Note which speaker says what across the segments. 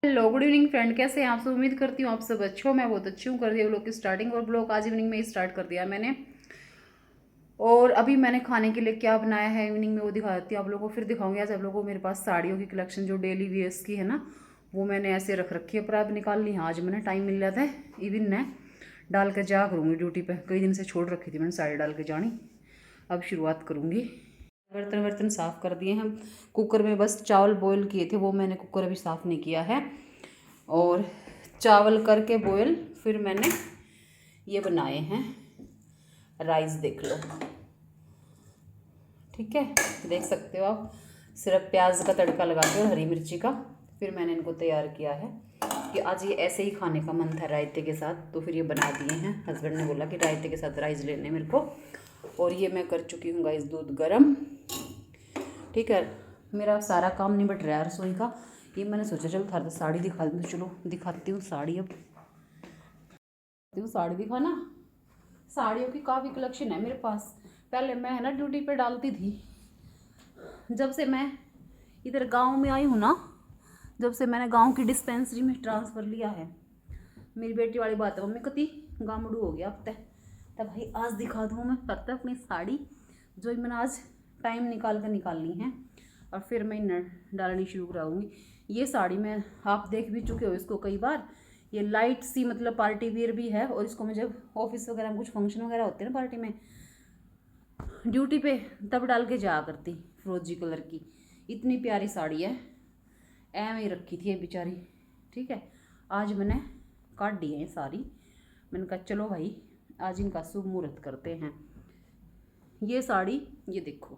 Speaker 1: Hello good evening friend, कैसे हैं आप सब। उम्मीद करती हूँ आप सब अच्छे हो। मैं बहुत अच्छी हूँ। कर दिया ब्लॉग की स्टार्टिंग और ब्लॉग आज इवनिंग में ही स्टार्ट कर दिया मैंने। और अभी मैंने खाने के लिए क्या बनाया है इवनिंग में वो दिखा देती हूँ आप लोगों को। फिर दिखाऊंगी आज आप लोगों को मेरे पास साड़ियों की कलेक्शन जो डेली वेयर्स की है ना, वो मैंने ऐसे रख रखी है। पर अब निकाल ली, हाँ आज मैंने टाइम मिल रहा था। इवन मैं डाल के जा करूँगी ड्यूटी पे, कई दिन से छोड़ रखी थी मैंने साड़ी डाल के जानी। अब शुरुआत करूँगी। बर्तन वर्तन साफ़ कर दिए हम। कुकर में बस चावल बॉईल किए थे, वो मैंने कुकर अभी साफ़ नहीं किया है। और चावल करके बॉयल फिर मैंने ये बनाए हैं राइस, देख लो। ठीक है, देख सकते हो आप। सिर्फ प्याज का तड़का लगा के और हरी मिर्ची का फिर मैंने इनको तैयार किया है कि आज ये ऐसे ही खाने का मन था रायते के साथ, तो फिर ये बना दिए हैं। हस्बैंड ने बोला कि रायते के साथ राइस लेने मेरे को। और ये मैं कर चुकी हूँ गाइस दूध गर्म। ठीक है, मेरा सारा काम निबट रहा है रसोई का। ये मैंने सोचा चलो थारा साड़ी दिखा दूँ, तो चलो दिखाती हूँ साड़ी। अब साड़ी दिखाना, साड़ियों की काफ़ी कलेक्शन है मेरे पास। पहले मैं है ना ड्यूटी पे डालती थी। जब से मैं इधर गांव में आई हूँ ना, जब से मैंने गांव की डिस्पेंसरी में ट्रांसफ़र लिया है, मेरी बेटी वाली बात है, मम्मी कती गामड़ू हो गया अब तब भाई आज दिखा दूँ मैं तब अपनी साड़ी जो मैंने आज टाइम निकाल कर निकाल ली है। और फिर मैं डालनी शुरू कराऊंगी। ये साड़ी मैं आप देख भी चुके हो इसको कई बार। ये लाइट सी मतलब पार्टी वियर भी है, और इसको मैं जब ऑफिस वगैरह में कुछ फंक्शन वगैरह होते हैं ना पार्टी में, ड्यूटी पे, तब डाल के जा करती। फिरोजी कलर की इतनी प्यारी साड़ी है, ऐਵੇਂ ही रखी थी ये बेचारी। ठीक है, आज मैंने काट दी है सारी। मैंने कहा चलो भाई आज इनका शुभ मुहूर्त करते हैं। ये साड़ी ये देखो,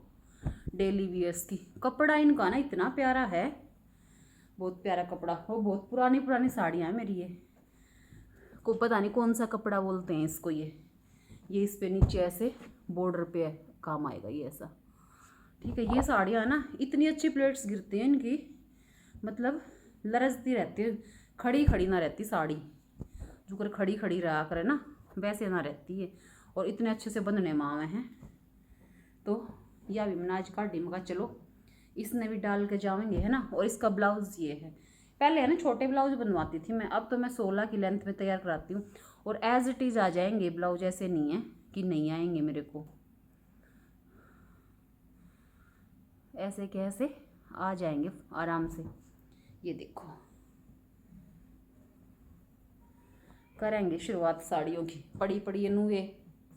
Speaker 1: डेली वियर्स की। कपड़ा इनका ना इतना प्यारा है, बहुत प्यारा कपड़ा हो। बहुत पुरानी पुरानी साड़ियाँ हैं मेरी। ये को पता नहीं कौन सा कपड़ा बोलते हैं इसको। ये इस पे नीचे ऐसे बॉर्डर पे काम आएगा ये ऐसा। ठीक है, ये साड़ियाँ ना इतनी अच्छी प्लेट्स गिरती हैं इनकी, मतलब लरजती रहती है। खड़ी खड़ी ना रहती साड़ी, जो कर खड़ी खड़ी रहा करे ना, वैसे ना रहती है। और इतने अच्छे से बंधने मावे हैं। तो यह भी मैंने आज काटी। मैं कहा चलो इसने भी डाल के जाएंगे है ना। और इसका ब्लाउज़ ये है। पहले है ना छोटे ब्लाउज बनवाती थी मैं, अब तो मैं 16 की लेंथ में तैयार कराती हूँ। और एज इट इज़ आ जाएंगे ब्लाउज, ऐसे नहीं है कि नहीं आएंगे मेरे को। ऐसे कैसे आ जाएंगे आराम से। ये देखो, करेंगे शुरुआत साड़ियों की। पड़ी पड़ी नुए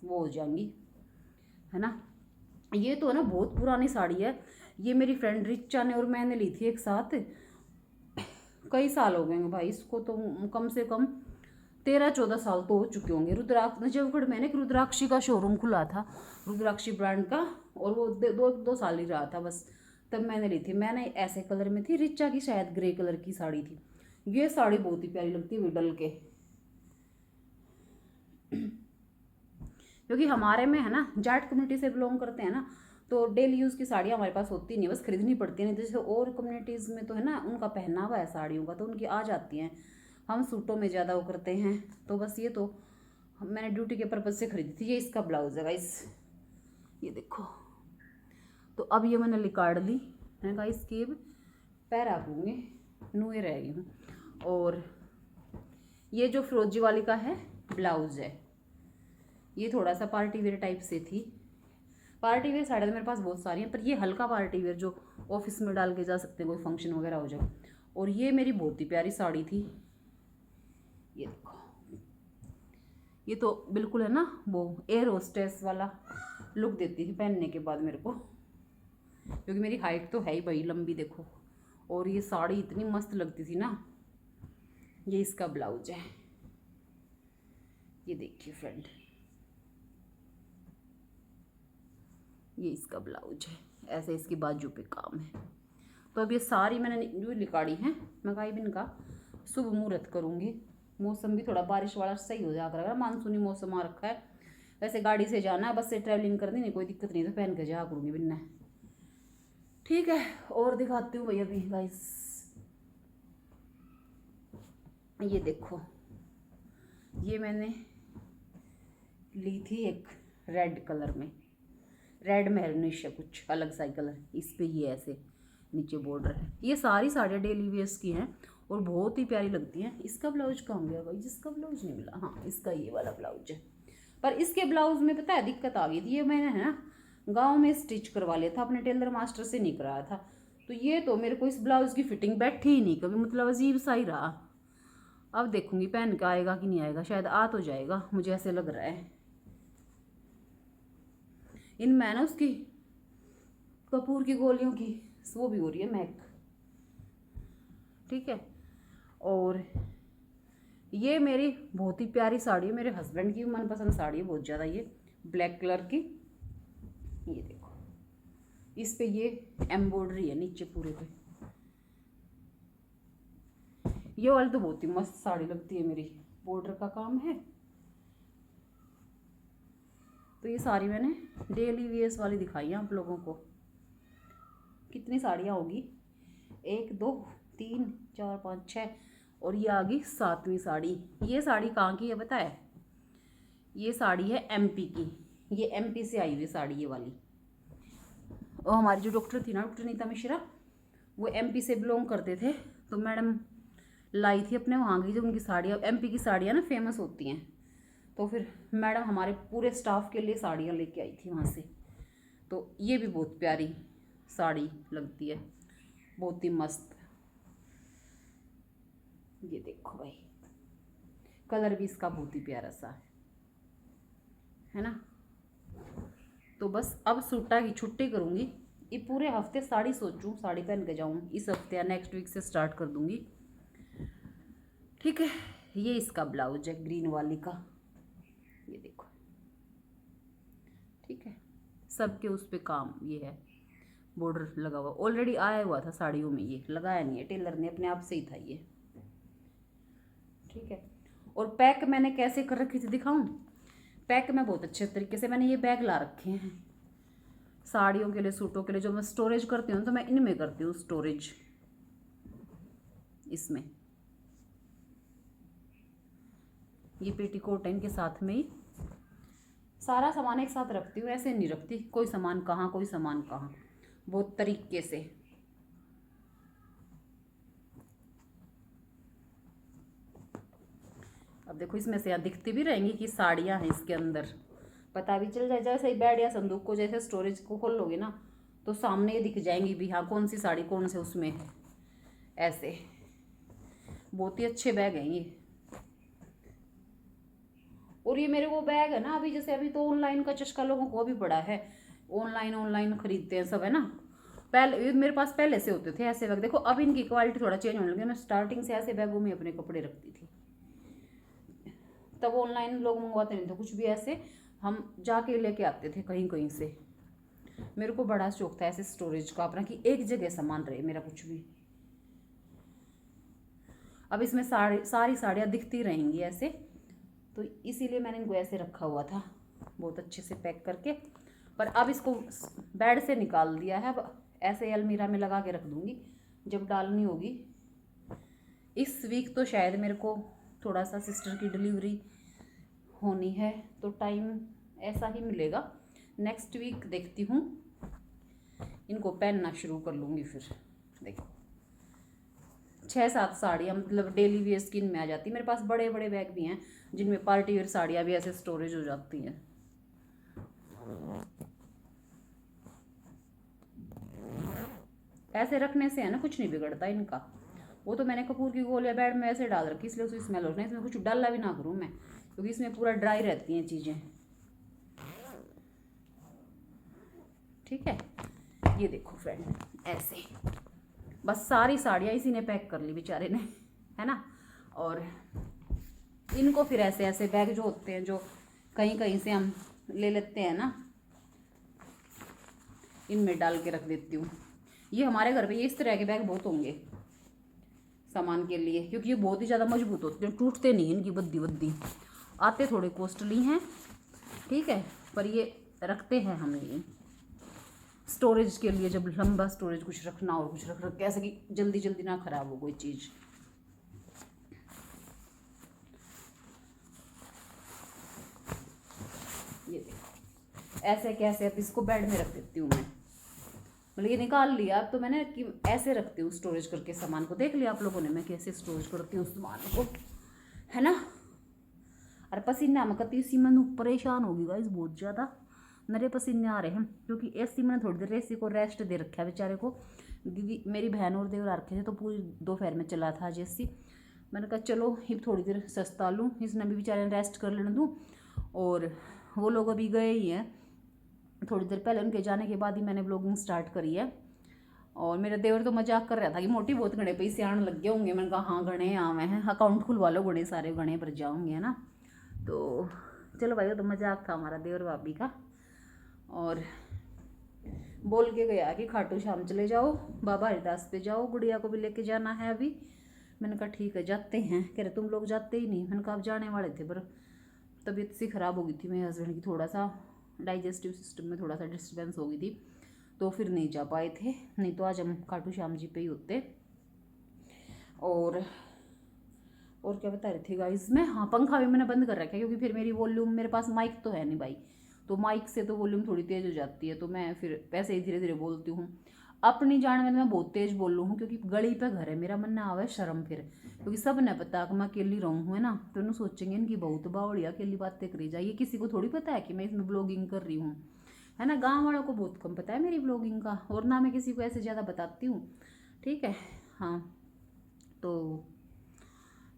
Speaker 1: वो हो जाएंगी है ना। ये तो है ना बहुत पुरानी साड़ी है। ये मेरी फ्रेंड रिचा ने और मैंने ली थी एक साथ। कई साल हो गए हैं भाई इसको, तो कम से कम 13-14 साल तो हो चुके होंगे। रुद्राक्ष जयपुर मैंने एक रुद्राक्षी का शोरूम खुला था, रुद्राक्षी ब्रांड का, और वो दो साल ही रहा था बस। तब मैंने ली थी। मैंने ऐसे कलर में थी, रिचा की शायद ग्रे कलर की साड़ी थी। ये साड़ी बहुत ही प्यारी लगती है डल के, क्योंकि हमारे में है ना जाट कम्युनिटी से बिलोंग करते हैं ना, तो डेली यूज़ की साड़ियाँ हमारे पास होती नहीं, बस खरीदनी पड़ती है। नहीं जैसे और कम्युनिटीज़ में तो है ना उनका पहनावा है साड़ियों का, तो उनकी आ जाती हैं। हम सूटों में ज़्यादा वो करते हैं। तो बस ये तो मैंने ड्यूटी के पर्पज़ से खरीदी थी। ये इसका ब्लाउज़ है गाइस, ये देखो। तो अब ये मैंने निकाल ली। मैंने कहा इसके पैर आपूंगे, नुए रह गई हूँ। और ये जो फिरोजी वाली का है ब्लाउज़ है, ये थोड़ा सा पार्टी वेयर टाइप से थी। पार्टी वेयर साड़ियाँ तो मेरे पास बहुत सारी हैं, पर ये हल्का पार्टी वेयर जो ऑफिस में डाल के जा सकते हैं, कोई फंक्शन वगैरह हो जाए। और ये मेरी बहुत ही प्यारी साड़ी थी। ये देखो, ये तो बिल्कुल है ना वो एयर होस्टेस वाला लुक देती थी पहनने के बाद मेरे को, क्योंकि मेरी हाइट तो है ही भाई लंबी, देखो। और ये साड़ी इतनी मस्त लगती थी ना। ये इसका ब्लाउज है, ये देखिए फ्रेंड, ये इसका ब्लाउज है। ऐसे इसकी बाजू पे काम है। तो अब ये सारी मैंने जो निकाली हैं, मैं कहा इनका शुभ मुहूर्त करूँगी। मौसम भी थोड़ा बारिश वाला सही हो जा कर, मानसूनी मौसम आ रखा है। वैसे गाड़ी से जाना है, बस से ट्रैवलिंग करनी नहीं, कोई दिक्कत नहीं, तो पहन के जा करूँगी बिन्ना। ठीक है, और दिखाती हूँ भैया अभी गाइस। ये देखो, ये मैंने ली थी एक रेड कलर में, रेड मैरूनिश है कुछ अलग सा कलर। इस पे ये ऐसे नीचे बॉर्डर है। ये सारी साड़ियाँ डेली वेयर्स की हैं। और बहुत ही प्यारी लगती हैं। इसका ब्लाउज कहाँ गया भाई, जिसका ब्लाउज नहीं मिला, हाँ इसका ये वाला ब्लाउज है। पर इसके ब्लाउज में पता है दिक्कत आ गई थी, ये मैंने है ना गाँव में स्टिच करवा लिया था, अपने टेलर मास्टर से नहीं कराया था। तो ये तो मेरे को इस ब्लाउज़ की फिटिंग बैठी ही नहीं कभी, मतलब अजीब सा ही रहा। अब देखूंगी पहन के आएगा कि नहीं आएगा, शायद आ तो जाएगा, मुझे ऐसे लग रहा है। इनमें ना उसकी कपूर की गोलियों की वो भी हो रही है महक, ठीक है। और ये मेरी बहुत ही प्यारी साड़ी है, मेरे हस्बैंड की मनपसंद साड़ी है बहुत ज़्यादा, ये ब्लैक कलर की। ये देखो इस पे ये एम्ब्रॉयडरी है नीचे पूरे पे। ये वाली तो बहुत ही मस्त साड़ी लगती है मेरी, बॉर्डर का काम है। तो ये सारी मैंने डेली वेयर्स वाली दिखाई है आप लोगों को। कितनी साड़ियाँ होगी, 1 2 3 4 5 6, और ये आ गई 7वीं साड़ी। ये साड़ी कहाँ की है पता है, ये साड़ी है एमपी की, ये एमपी से आई हुई साड़ी ये वाली। और हमारी जो डॉक्टर थी ना, डॉक्टर नीता मिश्रा, वो एमपी से बिलोंग करते थे। तो मैडम लाई थी अपने वहाँ की जो उनकी साड़ियाँ, एमपी की साड़ियाँ ना फेमस होती हैं। तो फिर मैडम हमारे पूरे स्टाफ के लिए साड़ियाँ लेके आई थी वहाँ से। तो ये भी बहुत प्यारी साड़ी लगती है, बहुत ही मस्त। ये देखो भाई, कलर भी इसका बहुत ही प्यारा सा है ना। तो बस अब सूटा की छुट्टी करूँगी, ये पूरे हफ्ते साड़ी सोचूं साड़ी पहन के जाऊँ, इस हफ्ते या नेक्स्ट वीक से स्टार्ट कर दूँगी, ठीक है। ये इसका ब्लाउज है ग्रीन वाली का, ये देखो, ठीक है। सबके उस पे काम ये है, बॉर्डर लगा हुआ ऑलरेडी आया हुआ था साड़ियों में, ये लगाया नहीं है टेलर ने, अपने आप से ही था ये, ठीक है। और पैक मैंने कैसे कर रखी थी दिखाऊं, पैक में बहुत अच्छे तरीके से मैंने ये बैग ला रखे हैं साड़ियों के लिए, सूटों के लिए। जो मैं स्टोरेज करती हूँ तो मैं इनमें करती हूँ स्टोरेज, इसमें ये पेटीकोट है, इनके साथ में ही सारा सामान एक साथ रखती हूँ, ऐसे नहीं रखती कोई सामान कहाँ कोई सामान कहाँ, बहुत तरीके से। अब देखो इसमें से यहाँ दिखती भी रहेंगी कि साड़ियाँ हैं इसके अंदर, पता भी चल जाए। जैसे ही बेड या संदूक को जैसे स्टोरेज को खोल लोगे ना, तो सामने ये दिख जाएंगी भी, हाँ कौन सी साड़ी कौन से उसमें है, ऐसे। बहुत ही अच्छे बैग हैं ये। और ये मेरे वो बैग है ना, अभी जैसे अभी तो ऑनलाइन का चस्का लोगों को भी पड़ा है, ऑनलाइन खरीदते हैं सब, है ना। पहले मेरे पास पहले से होते थे ऐसे बैग, देखो अब इनकी क्वालिटी थोड़ा चेंज होने लगी। मैं स्टार्टिंग से ऐसे बैगों में अपने कपड़े रखती थी, तब ऑनलाइन लोग मंगवाते नहीं थे कुछ भी, ऐसे हम जाके लेके आते थे कहीं कहीं से। मेरे को बड़ा शौक था ऐसे स्टोरेज का अपना, कि एक जगह सामान रहे मेरा कुछ भी। अब इसमें सारी साड़ियाँ दिखती रहेंगी ऐसे, तो इसीलिए मैंने इनको ऐसे रखा हुआ था बहुत अच्छे से पैक करके। पर अब इसको बेड से निकाल दिया है, अब ऐसे अलमीरा में लगा के रख दूँगी जब डालनी होगी। इस वीक तो शायद मेरे को थोड़ा सा सिस्टर की डिलीवरी होनी है, तो टाइम ऐसा ही मिलेगा। नेक्स्ट वीक देखती हूँ, इनको पहनना शुरू कर लूँगी। फिर देखो 6-7 साड़ियाँ मतलब डेली वेयर स्किन में आ जाती है। मेरे पास बड़े बड़े बैग भी हैं जिनमें पार्टी वेयर साड़ियाँ भी ऐसे स्टोरेज हो जाती हैं। ऐसे रखने से है ना कुछ नहीं बिगड़ता इनका। वो तो मैंने कपूर की गोलियाँ बेड में ऐसे डाल रखी, इसलिए उसकी स्मेल हो रही है। इसमें कुछ डाला भी ना करूँ मैं, क्योंकि इसमें पूरा ड्राई रहती हैं चीज़ें, ठीक है। ये देखो फ्रेंड, ऐसे बस सारी साड़ियाँ इसी ने पैक कर ली बेचारे ने, है ना। और इनको फिर ऐसे ऐसे बैग जो होते हैं, जो कहीं कहीं से हम ले लेते हैं ना, इनमें डाल के रख देती हूँ। ये हमारे घर पे ये इस तरह के बैग बहुत होंगे सामान के लिए, क्योंकि ये बहुत ही ज़्यादा मजबूत होते हैं, टूटते नहीं, इनकी बद्दी बद्दी आते, थोड़े कॉस्टली हैं, ठीक है, पर ये रखते हैं हम ये स्टोरेज के लिए, जब लंबा स्टोरेज कुछ रखना और कुछ रख कैसे कि जल्दी जल्दी ना ख़राब हो कोई चीज़। ये देखो ऐसे कैसे, अब इसको बेड में रख देती हूँ मैं, मतलब ये निकाल लिया। अब तो मैंने कि ऐसे रखती हूँ स्टोरेज करके सामान को, देख लिया आप लोगों ने मैं कैसे स्टोरेज करती हूँ सामान को, है ना। और पसीना में कती सी मैं परेशान होगी गाइस बहुत ज़्यादा, मेरे पसीने आ रहे हैं क्योंकि एसी मैंने थोड़ी देर एसी को रेस्ट दे रखा है बेचारे को। दीदी मेरी बहन और देवर रखे थे तो पूरी दोपहर में चला था आज एसी। मैंने कहा चलो ये थोड़ी देर सस्ता लूँ, इसने भी बेचारे ने रेस्ट कर लेने दूँ। और वो लोग अभी गए ही हैं, थोड़ी देर पहले उनके जाने के बाद ही मैंने ब्लॉगिंग स्टार्ट करी है। और मेरा देवर तो मजाक कर रहा था कि मोटी बहुत घड़े पैसे आने लग गए होंगे। मैंने कहा हाँ घड़े आवे हैं, अकाउंट खुलवा लो घड़े सारे घड़े भर जाओगे, है ना। तो चलो भाई वो तो मजाक था हमारा देवर भाभी का। और बोल के गया कि खाटू श्याम चले जाओ, बाबा हरिदास पे जाओ, गुड़िया को भी लेके जाना है अभी। मैंने कहा ठीक है जाते हैं। कह रहे तुम लोग जाते ही नहीं। मैंने कहा आप जाने वाले थे पर तबीयत सी ख़राब हो गई थी मेरे हस्बैंड की, थोड़ा सा डाइजेस्टिव सिस्टम में थोड़ा सा डिस्टर्बेंस हो गई थी तो फिर नहीं जा पाए थे, नहीं तो आज हम खाटू श्याम जी पे ही होते। और क्या बता रही थी गाइस मैं, हाँ पंखा भी मैंने बंद कर रखा है क्योंकि फिर मेरी वॉल्यूम, मेरे पास माइक तो है नहीं भाई, तो माइक से तो वॉल्यूम थोड़ी तेज़ हो जाती है, तो मैं फिर वैसे ही धीरे धीरे बोलती हूँ। अपनी जान में मैं बहुत तेज़ बोल रही हूँ क्योंकि गली पे घर है मेरा, मन ना आवे शर्म फिर, क्योंकि सब ने पता कि मैं अकेली रहूँ, है ना। तो उन्हें सोचेंगे इनकी बहुत बावड़िया अकेली बातें करी जाए, ये किसी को थोड़ी पता है कि मैं इसमें ब्लॉगिंग कर रही हूँ, है ना। गाँव वालों को बहुत कम पता है मेरी ब्लॉगिंग का, और ना मैं किसी को ऐसे ज़्यादा बताती हूँ, ठीक है। हाँ तो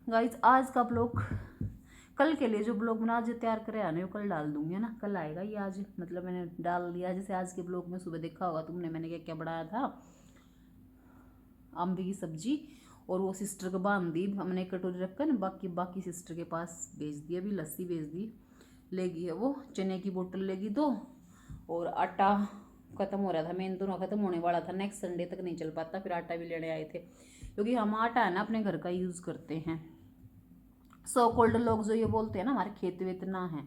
Speaker 1: गाइज आज का ब्लॉग, कल के लिए जो ब्लॉग मैंने आज तैयार करे आने वो कल डाल दूंगी, है ना। कल आएगा ये, आज मतलब मैंने डाल दिया। जैसे आज के ब्लॉग में सुबह देखा होगा तुमने मैंने क्या क्या बनाया था, अम्बी की सब्जी, और वो सिस्टर को बांध दी हमने एक कटोरी रखकर, बाकी सिस्टर के पास भेज दी, अभी लस्सी भेज दी, लेगी है वो, चने की बोतल लेगी 2, और आटा ख़त्म हो रहा था, मेन दोनों ख़त्म होने वाला था, नेक्स्ट संडे तक नहीं चल पाता, फिर आटा भी लेने आए थे क्योंकि हम आटा है ना अपने घर का यूज़ करते हैं। सो कॉल्ड लोग जो ये बोलते हैं ना हमारे खेत वेत ना है,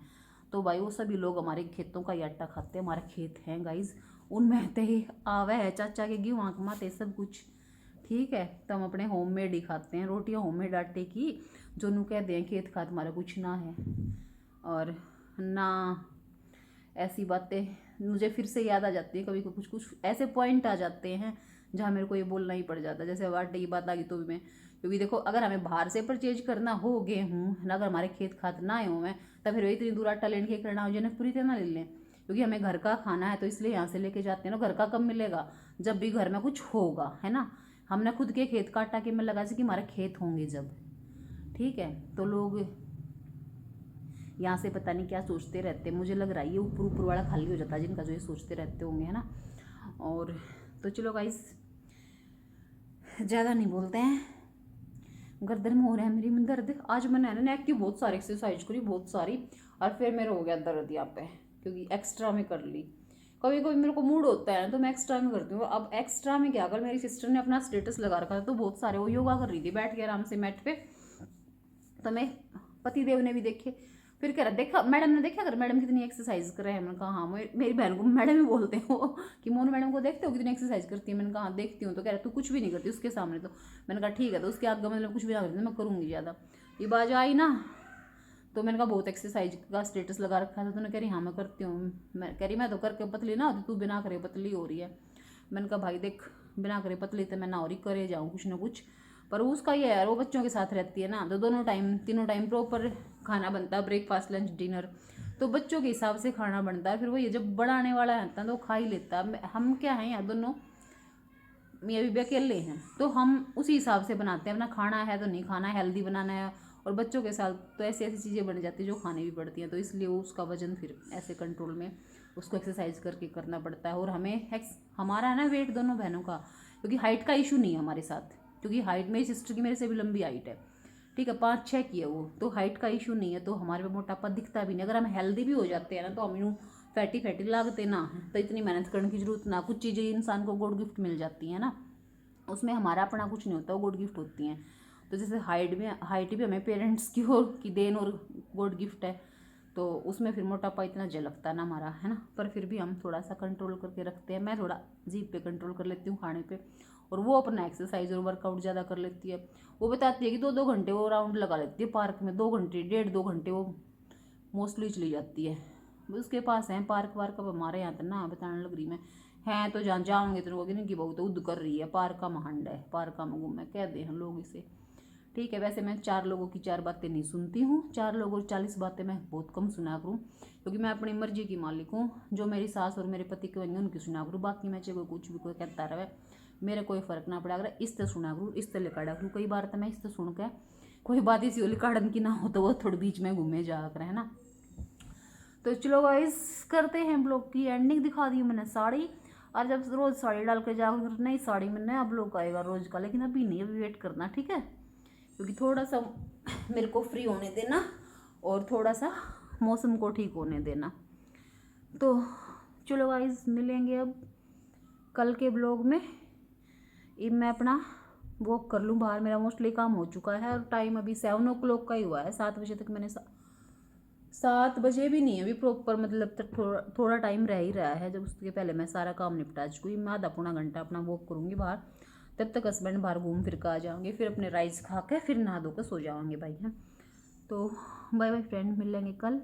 Speaker 1: तो भाई वो सभी लोग हमारे खेतों का ही आटा खाते हैं। हमारे खेत हैं गाइज, उनमें तो ही आवे है चाचा के गेहूँ आँख माते सब कुछ, ठीक है। तो हम अपने होममेड ही खाते हैं, रोटियाँ होममेड आटे की, जो नू कहते हैं खेत खाद हमारा कुछ ना है। और ना ऐसी बातें मुझे फिर से याद आ जाती है, कभी कुछ कुछ ऐसे पॉइंट आ जाते हैं जहाँ मेरे को ये बोलना ही पड़ जाता है। जैसे अब आटे की बात आ गई तो भी मैं, क्योंकि देखो अगर हमें बाहर से परचेज करना हो गेहूँ ना, अगर हमारे खेत खाद ना आए हो मैं, तब फिर इतनी दूर आटा लेने के करना हो जिन्हें पूरी तरह ले लें, क्योंकि हमें घर का खाना है तो इसलिए यहाँ से लेके जाते हैं ना। घर का कब मिलेगा, जब भी घर में कुछ होगा, है ना। हमने खुद के खेत का आटा के में लगा से कि हमारे खेत होंगे जब, ठीक है। तो लोग यहाँ से पता नहीं क्या सोचते रहते हैं, मुझे लग रहा है ये ऊपर ऊपर वाला खाली हो जाता है जिनका जो ये सोचते रहते होंगे, है ना। और तो चलो गाइस ज़्यादा नहीं बोलते हैं, गर्दन में हो रहा है मेरी में दर्द। आज मैंने ना नेक की बहुत सारी एक्सरसाइज करी, बहुत सारी, और फिर मेरा हो गया दर्द यहाँ पे क्योंकि एक्स्ट्रा में कर ली। कभी कभी मेरे को मूड होता है ना तो मैं एक्स्ट्रा में करती हूँ। अब एक्स्ट्रा में क्या, अगर मेरी सिस्टर ने अपना स्टेटस लगा रखा था तो बहुत सारे वो योगा कर रही थी बैठ के आराम से मैट पे, तो मैं पति देव ने भी देखे, फिर कह रहा देखा मैडम ने, देखा अगर मैडम कितनी एक्सरसाइज कर रहे हैं। मैंने कहा हाँ, मेरी बहन को मैडम ही बोलते हैं वो कि मोनू मैडम को देखते हो कितनी एक्सरसाइज करती है। मैंने कहा हाँ देखती हूँ। तो कह रहा तू कुछ भी नहीं करती उसके सामने। तो मैंने कहा ठीक है, तो उसके आगे मतलब कुछ भी ना करती मैं करूँगी ज़्यादा। ये बाज आई ना तो मैंने कहा बहुत एक्सरसाइज का स्टेटस लगा रखा था, तो उन्होंने कह रही हाँ मैं करती हूँ। मैं कह रही मैं तो करके पतली ना होती, तू बिना करे पतली हो रही है। मैंने कहा भाई देख बिना करे पतली तो मैं ना हो रही, करे जाऊँ कुछ ना कुछ। पर उसका ये है यार, वो बच्चों के साथ रहती है ना, तो दोनों टाइम तीनों टाइम प्रॉपर खाना बनता है, ब्रेकफास्ट लंच डिनर, तो बच्चों के हिसाब से खाना बनता है। फिर वो ये जब बड़ा आने वाला है तो खा ही लेता है। हम क्या हैं यार दोनों मियाँ बीबी अकेले हैं, तो हम उसी हिसाब से बनाते हैं। अपना खाना है तो नहीं खाना है, हेल्दी बनाना है, और बच्चों के साथ तो ऐसी ऐसी चीज़ें बन जाती हैं जो खानी भी पड़ती हैं, तो इसलिए वो उसका वजन फिर ऐसे कंट्रोल में उसको एक्सरसाइज करके करना पड़ता है। और हमें हमारा है ना वेट दोनों बहनों का, क्योंकि हाइट का इशू नहीं है हमारे साथ, क्योंकि हाइट मेरी सिस्टर की मेरे से भी लंबी हाइट है, ठीक है 5'6" की है वो, तो हाइट का इशू नहीं है, तो हमारे पे मोटापा दिखता भी नहीं। अगर हम हेल्दी भी हो जाते हैं ना तो हम यूँ फैटी लागते ना, तो इतनी मेहनत करने की जरूरत ना। कुछ चीज़ें इंसान को गॉड गिफ्ट मिल जाती हैं ना, उसमें हमारा अपना कुछ नहीं होता, वो गॉड गिफ्ट होती हैं। तो जैसे हाइट भी हमें पेरेंट्स की देन और गॉड गिफ्ट है, तो उसमें फिर मोटापा इतना झलकता ना हमारा, है ना। पर फिर भी हम थोड़ा सा कंट्रोल करके रखते हैं। मैं थोड़ा जीभ पे कंट्रोल कर लेती हूँ खाने पे, और वो अपना एक्सरसाइज और वर्कआउट ज़्यादा कर लेती है। वो बताती है कि 2-2 घंटे वो राउंड लगा लेती है पार्क में, 2 घंटे 1.5-2 घंटे वो मोस्टली चली जाती है। उसके पास है पार्क वार्क, अब हमारे यहाँ तो ना बताने लग रही मैं, हैं तो जहाँ जाओगे तो लोग इनकी बहू तो उद कर रही है, पार्का महंड है, पार्का में घूमे कह दे हैं लोग इसे। ठीक है, वैसे मैं 4 लोगों की 4 बातें नहीं सुनती हूँ, 4 लोगों 40 बातें मैं बहुत कम सुना करूँ, क्योंकि मैं अपनी मर्जी की मालिक हूँ। जो मेरी सास और मेरे पति के होंगे उनकी सुना करूँ, बाकी मैं चाहे कोई कुछ भी कोई कहता रहे मेरे कोई फ़र्क ना पड़ा। अगर इस तरह सुना करूँ, इस तरह लिकाड़ा करूँ, कई बार तो मैं इस तरह सुन के कोई बात इसी लिकाड़न की ना हो तो वो थोड़ी बीच में घूमे जा कर है ना। तो चलो गाइस करते हैं ब्लॉग की एंडिंग। दिखा दी मैंने साड़ी, और जब रोज़ साड़ी डाल कर जाकर नई साड़ी में नया ब्लॉग आएगा रोज़ का, लेकिन अभी नहीं, अभी वेट करना ठीक है, क्योंकि थोड़ा सा मेरे को फ्री होने देना और थोड़ा सा मौसम को ठीक होने देना। तो चलो गाइस मिलेंगे अब कल के ब्लॉग में। अब मैं अपना वॉक कर लूँ बाहर, मेरा मोस्टली काम हो चुका है और टाइम अभी 7 o'clock का ही हुआ है। 7 बजे तक मैंने 7 बजे भी नहीं है अभी प्रॉपर, मतलब तक थोड़ा टाइम रह ही रहा है। जब उसके पहले मैं सारा काम निपटा चुकी, मैं आधा पौना घंटा अपना वॉक करूँगी बाहर, तब तक हस्बैंड बाहर घूम फिर कर आ जाएंगे, फिर अपने राइस खा के फिर नहा धो कर सो जाएंगे भाई हैं। तो बाय बाय फ्रेंड, मिलेंगे कल।